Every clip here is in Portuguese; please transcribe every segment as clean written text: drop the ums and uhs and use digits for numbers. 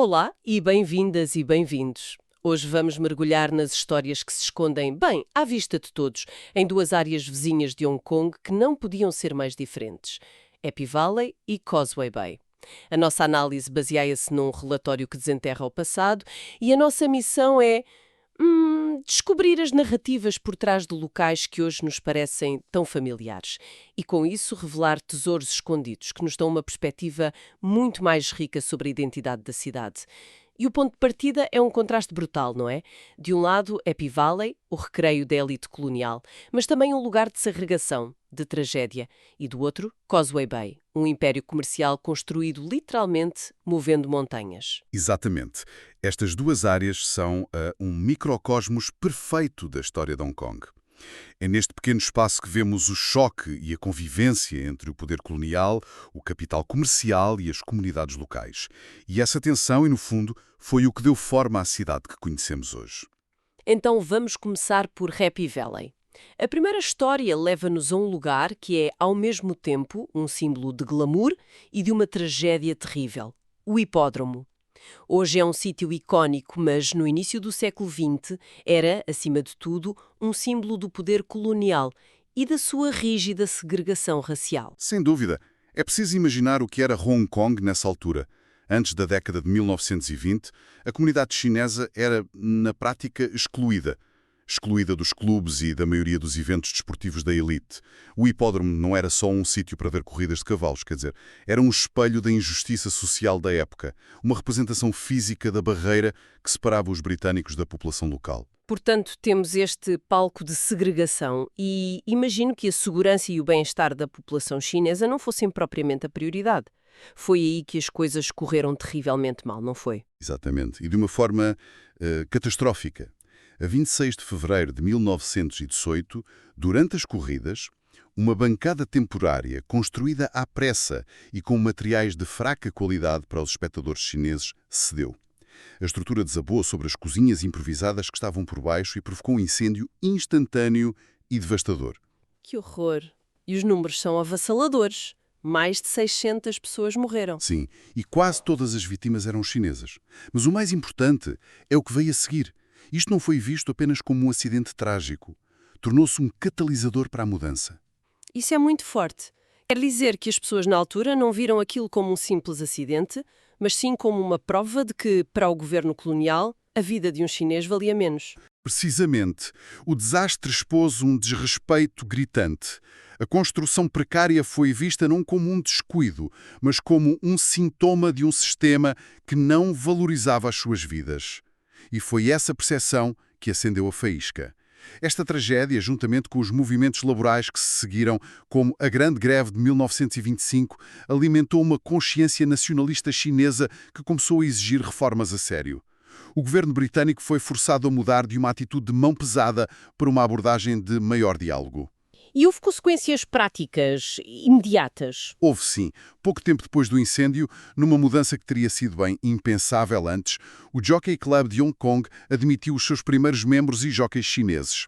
Olá e bem-vindas e bem-vindos. Hoje vamos mergulhar nas histórias que se escondem, bem, à vista de todos, em duas áreas vizinhas de Hong Kong que não podiam ser mais diferentes: Happy Valley e Causeway Bay. A nossa análise baseia-se num relatório que desenterra o passado e a nossa missão é descobrir as narrativas por trás de locais que hoje nos parecem tão familiares e, com isso, revelar tesouros escondidos que nos dão uma perspectiva muito mais rica sobre a identidade da cidade. E o ponto de partida é um contraste brutal, não é? De um lado, Happy Valley, o recreio da elite colonial, mas também um lugar de segregação, de tragédia. E do outro, Causeway Bay, um império comercial construído literalmente movendo montanhas. Exatamente. Estas duas áreas são um microcosmos perfeito da história de Hong Kong. É neste pequeno espaço que vemos o choque e a convivência entre o poder colonial, o capital comercial e as comunidades locais. E essa tensão, e no fundo, foi o que deu forma à cidade que conhecemos hoje. Então vamos começar por Happy Valley. A primeira história leva-nos a um lugar que é, ao mesmo tempo, um símbolo de glamour e de uma tragédia terrível: o hipódromo. Hoje é um sítio icónico, mas no início do século XX era, acima de tudo, um símbolo do poder colonial e da sua rígida segregação racial. Sem dúvida, é preciso imaginar o que era Hong Kong nessa altura. Antes da década de 1920, a comunidade chinesa era, na prática, excluída. Excluída dos clubes e da maioria dos eventos desportivos da elite. O hipódromo não era só um sítio para ver corridas de cavalos, quer dizer, era um espelho da injustiça social da época, uma representação física da barreira que separava os britânicos da população local. Portanto, temos este palco de segregação e imagino que a segurança e o bem-estar da população chinesa não fossem propriamente a prioridade. Foi aí que as coisas correram terrivelmente mal, não foi? Exatamente, e de uma forma catastrófica. A 26 de fevereiro de 1918, durante as corridas, uma bancada temporária, construída à pressa e com materiais de fraca qualidade para os espectadores chineses, cedeu. A estrutura desabou sobre as cozinhas improvisadas que estavam por baixo e provocou um incêndio instantâneo e devastador. Que horror! E os números são avassaladores. Mais de 600 pessoas morreram. Sim, e quase todas as vítimas eram chinesas. Mas o mais importante é o que veio a seguir. Isto não foi visto apenas como um acidente trágico. Tornou-se um catalisador para a mudança. Isso é muito forte. Quer dizer que as pessoas na altura não viram aquilo como um simples acidente, mas sim como uma prova de que, para o governo colonial, a vida de um chinês valia menos. Precisamente, o desastre expôs um desrespeito gritante. A construção precária foi vista não como um descuido, mas como um sintoma de um sistema que não valorizava as suas vidas. E foi essa percepção que acendeu a faísca. Esta tragédia, juntamente com os movimentos laborais que se seguiram, como a Grande Greve de 1925, alimentou uma consciência nacionalista chinesa que começou a exigir reformas a sério. O governo britânico foi forçado a mudar de uma atitude de mão pesada para uma abordagem de maior diálogo. E houve consequências práticas, imediatas. Houve sim, pouco tempo depois do incêndio, numa mudança que teria sido bem impensável antes, o Jockey Club de Hong Kong admitiu os seus primeiros membros e jockeys chineses.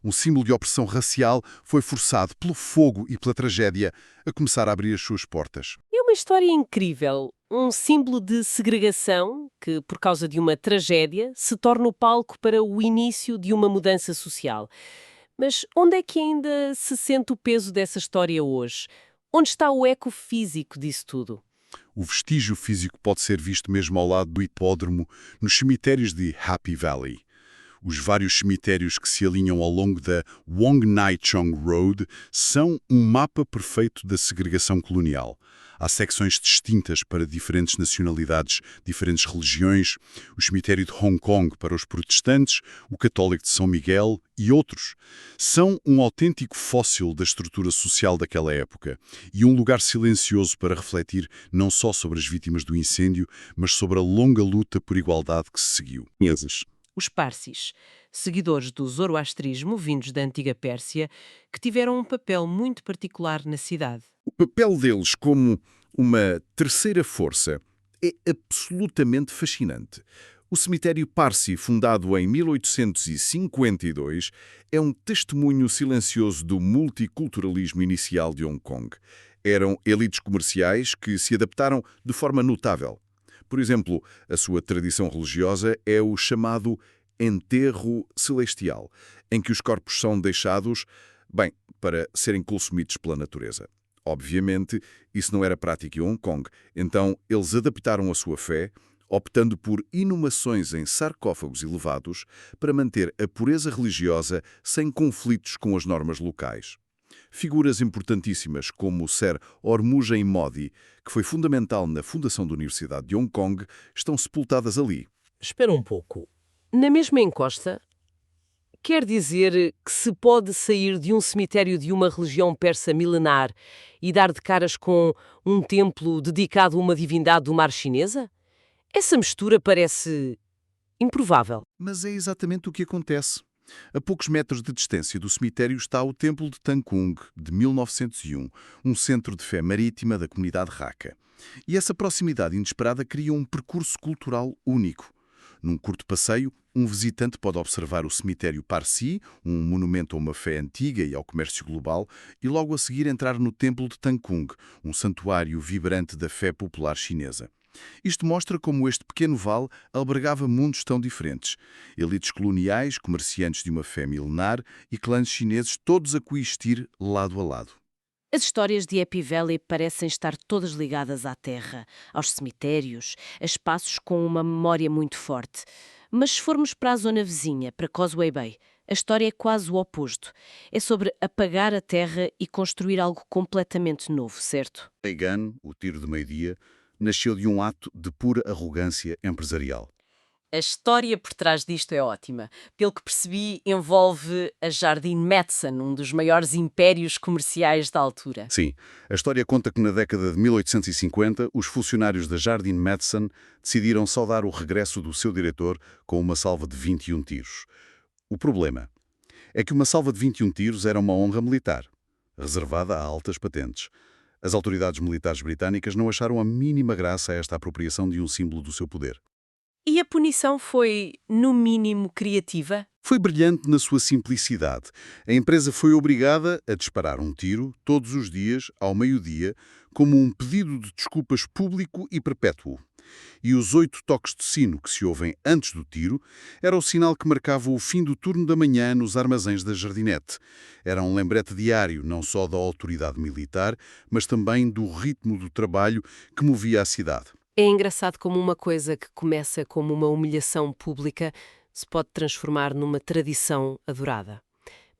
Um símbolo de opressão racial foi forçado pelo fogo e pela tragédia a começar a abrir as suas portas. É uma história incrível. Um símbolo de segregação que, por causa de uma tragédia, se torna o palco para o início de uma mudança social. Mas onde é que ainda se sente o peso dessa história hoje? Onde está o eco físico disso tudo? O vestígio físico pode ser visto mesmo ao lado do hipódromo, nos cemitérios de Happy Valley. Os vários cemitérios que se alinham ao longo da Wong Nai Chong Road são um mapa perfeito da segregação colonial. Há secções distintas para diferentes nacionalidades, diferentes religiões, o cemitério de Hong Kong para os protestantes, o católico de São Miguel e outros. São um autêntico fóssil da estrutura social daquela época e um lugar silencioso para refletir não só sobre as vítimas do incêndio, mas sobre a longa luta por igualdade que se seguiu. Os Parsis, seguidores do zoroastrismo vindos da antiga Pérsia, que tiveram um papel muito particular na cidade. O papel deles como uma terceira força é absolutamente fascinante. O cemitério Parsi, fundado em 1852, é um testemunho silencioso do multiculturalismo inicial de Hong Kong. Eram elites comerciais que se adaptaram de forma notável. Por exemplo, a sua tradição religiosa é o chamado enterro celestial, em que os corpos são deixados, bem, para serem consumidos pela natureza. Obviamente, isso não era prático em Hong Kong, então eles adaptaram a sua fé, optando por inumações em sarcófagos elevados para manter a pureza religiosa sem conflitos com as normas locais. Figuras importantíssimas como o Sir Ormuzhen Modi, que foi fundamental na fundação da Universidade de Hong Kong, estão sepultadas ali. Espera um pouco. Na mesma encosta, quer dizer que se pode sair de um cemitério de uma religião persa milenar e dar de caras com um templo dedicado a uma divindade do mar chinesa? Essa mistura parece improvável. Mas é exatamente o que acontece. A poucos metros de distância do cemitério está o Templo de Tangkung, de 1901, um centro de fé marítima da comunidade Hakka. E essa proximidade inesperada cria um percurso cultural único. Num curto passeio, um visitante pode observar o cemitério Parsi, um monumento a uma fé antiga e ao comércio global, e logo a seguir entrar no Templo de Tangkung, um santuário vibrante da fé popular chinesa. Isto mostra como este pequeno vale albergava mundos tão diferentes. Elites coloniais, comerciantes de uma fé milenar e clãs chineses todos a coexistir lado a lado. As histórias de Happy Valley parecem estar todas ligadas à terra, aos cemitérios, a espaços com uma memória muito forte. Mas se formos para a zona vizinha, para Causeway Bay, a história é quase o oposto. É sobre apagar a terra e construir algo completamente novo, certo? Reagan, o tiro de meio-dia, nasceu de um ato de pura arrogância empresarial. A história por trás disto é ótima. Pelo que percebi, envolve a Jardine Matheson, um dos maiores impérios comerciais da altura. Sim, a história conta que na década de 1850 os funcionários da Jardine Matheson decidiram saudar o regresso do seu diretor com uma salva de 21 tiros. O problema é que uma salva de 21 tiros era uma honra militar, reservada a altas patentes. As autoridades militares britânicas não acharam a mínima graça a esta apropriação de um símbolo do seu poder. E a punição foi, no mínimo, criativa? Foi brilhante na sua simplicidade. A empresa foi obrigada a disparar um tiro todos os dias, ao meio-dia, como um pedido de desculpas público e perpétuo. E os 8 toques de sino que se ouvem antes do tiro era o sinal que marcava o fim do turno da manhã nos armazéns da Jardinete. Era um lembrete diário, não só da autoridade militar, mas também do ritmo do trabalho que movia a cidade. É engraçado como uma coisa que começa como uma humilhação pública se pode transformar numa tradição adorada.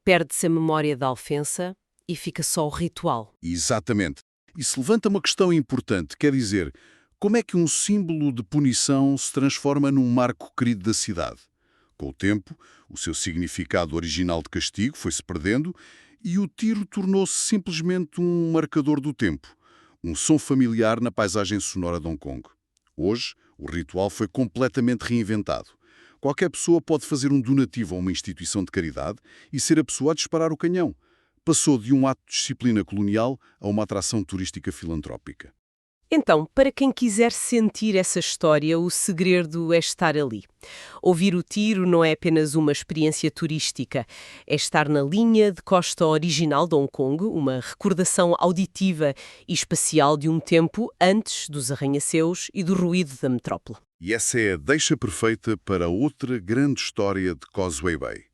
Perde-se a memória da ofensa e fica só o ritual. Exatamente. Isso levanta uma questão importante, quer dizer, como é que um símbolo de punição se transforma num marco querido da cidade? Com o tempo, o seu significado original de castigo foi-se perdendo e o tiro tornou-se simplesmente um marcador do tempo, um som familiar na paisagem sonora de Hong Kong. Hoje, o ritual foi completamente reinventado. Qualquer pessoa pode fazer um donativo a uma instituição de caridade e ser a pessoa a disparar o canhão. Passou de um ato de disciplina colonial a uma atração turística filantrópica. Então, para quem quiser sentir essa história, o segredo é estar ali. Ouvir o tiro não é apenas uma experiência turística, é estar na linha de costa original de Hong Kong, uma recordação auditiva e espacial de um tempo antes dos arranha-céus e do ruído da metrópole. E essa é a deixa perfeita para outra grande história de Causeway Bay.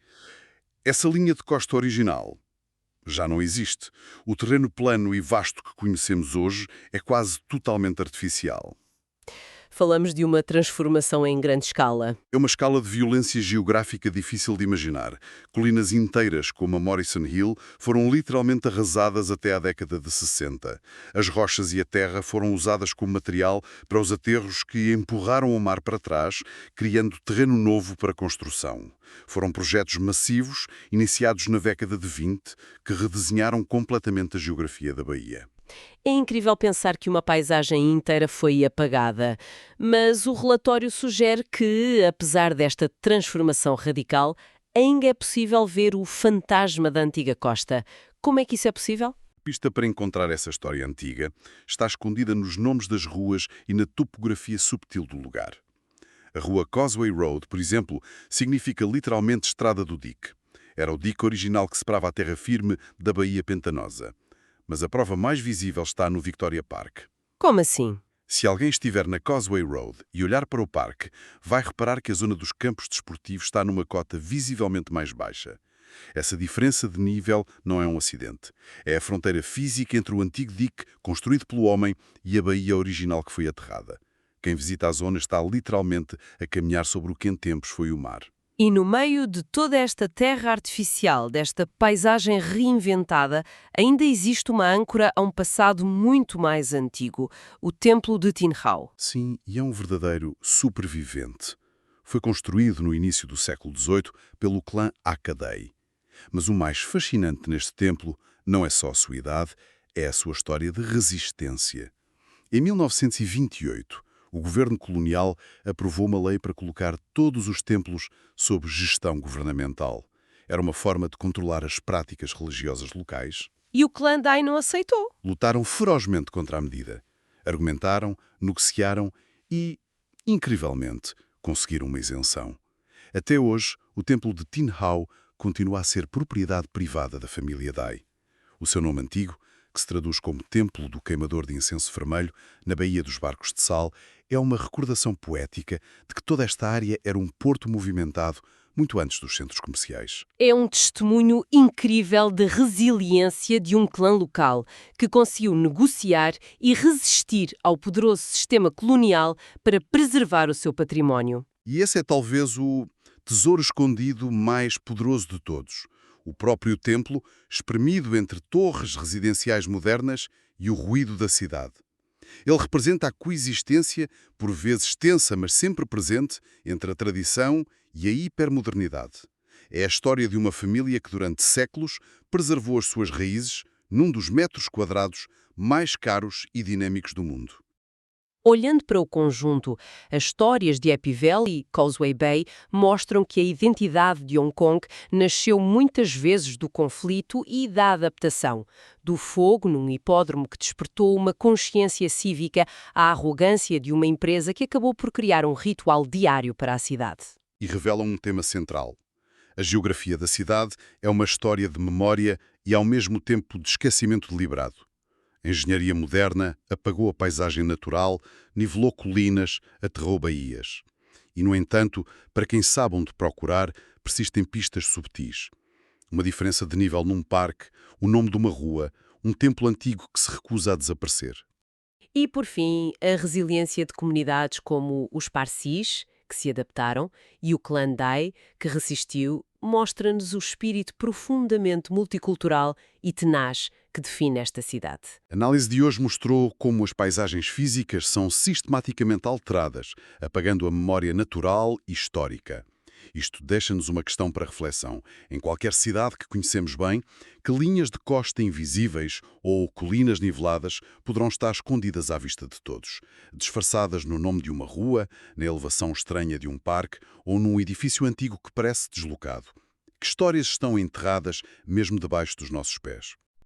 Essa linha de costa original já não existe. O terreno plano e vasto que conhecemos hoje é quase totalmente artificial. Falamos de uma transformação em grande escala. É uma escala de violência geográfica difícil de imaginar. Colinas inteiras, como a Morrison Hill, foram literalmente arrasadas até à década de 60. As rochas e a terra foram usadas como material para os aterros que empurraram o mar para trás, criando terreno novo para construção. Foram projetos massivos, iniciados na década de 20, que redesenharam completamente a geografia da Baía. É incrível pensar que uma paisagem inteira foi apagada, mas o relatório sugere que, apesar desta transformação radical, ainda é possível ver o fantasma da antiga costa. Como é que isso é possível? A pista para encontrar essa história antiga está escondida nos nomes das ruas e na topografia subtil do lugar. A rua Causeway Road, por exemplo, significa literalmente Estrada do Dique. Era o dique original que separava a terra firme da Baía Pantanosa. Mas a prova mais visível está no Victoria Park. Como assim? Se alguém estiver na Causeway Road e olhar para o parque, vai reparar que a zona dos campos desportivos está numa cota visivelmente mais baixa. Essa diferença de nível não é um acidente. É a fronteira física entre o antigo dique, construído pelo homem, e a baía original que foi aterrada. Quem visita a zona está literalmente a caminhar sobre o que em tempos foi o mar. E no meio de toda esta terra artificial, desta paisagem reinventada, ainda existe uma âncora a um passado muito mais antigo, o Templo de Tin Hau. Sim, e é um verdadeiro supervivente. Foi construído no início do século XVIII pelo clã Akkadai. Mas o mais fascinante neste templo não é só a sua idade, é a sua história de resistência. Em 1928, o governo colonial aprovou uma lei para colocar todos os templos sob gestão governamental. Era uma forma de controlar as práticas religiosas locais. E o clã Dai não aceitou. Lutaram ferozmente contra a medida. Argumentaram, negociaram e, incrivelmente, conseguiram uma isenção. Até hoje, o templo de Tin Hau continua a ser propriedade privada da família Dai. O seu nome antigo, que se traduz como Templo do Queimador de Incenso Vermelho, na Baía dos Barcos de Sal, é uma recordação poética de que toda esta área era um porto movimentado muito antes dos centros comerciais. É um testemunho incrível de resiliência de um clã local que conseguiu negociar e resistir ao poderoso sistema colonial para preservar o seu património. E esse é talvez o tesouro escondido mais poderoso de todos. O próprio templo, espremido entre torres residenciais modernas e o ruído da cidade. Ele representa a coexistência, por vezes tensa, mas sempre presente, entre a tradição e a hipermodernidade. É a história de uma família que durante séculos preservou as suas raízes num dos metros quadrados mais caros e dinâmicos do mundo. Olhando para o conjunto, as histórias de Happy Valley e Causeway Bay mostram que a identidade de Hong Kong nasceu muitas vezes do conflito e da adaptação, do fogo num hipódromo que despertou uma consciência cívica à arrogância de uma empresa que acabou por criar um ritual diário para a cidade. E revelam um tema central. A geografia da cidade é uma história de memória e, ao mesmo tempo, de esquecimento deliberado. A engenharia moderna apagou a paisagem natural, nivelou colinas, aterrou baías. E, no entanto, para quem sabe onde procurar, persistem pistas subtis. Uma diferença de nível num parque, o nome de uma rua, um templo antigo que se recusa a desaparecer. E, por fim, a resiliência de comunidades como os Parsis, que se adaptaram, e o clã Dai, que resistiu, mostra-nos o espírito profundamente multicultural e tenaz que define esta cidade. A análise de hoje mostrou como as paisagens físicas são sistematicamente alteradas, apagando a memória natural e histórica. Isto deixa-nos uma questão para reflexão. Em qualquer cidade que conhecemos bem, que linhas de costa invisíveis ou colinas niveladas poderão estar escondidas à vista de todos, disfarçadas no nome de uma rua, na elevação estranha de um parque ou num edifício antigo que parece deslocado? Que histórias estão enterradas mesmo debaixo dos nossos pés?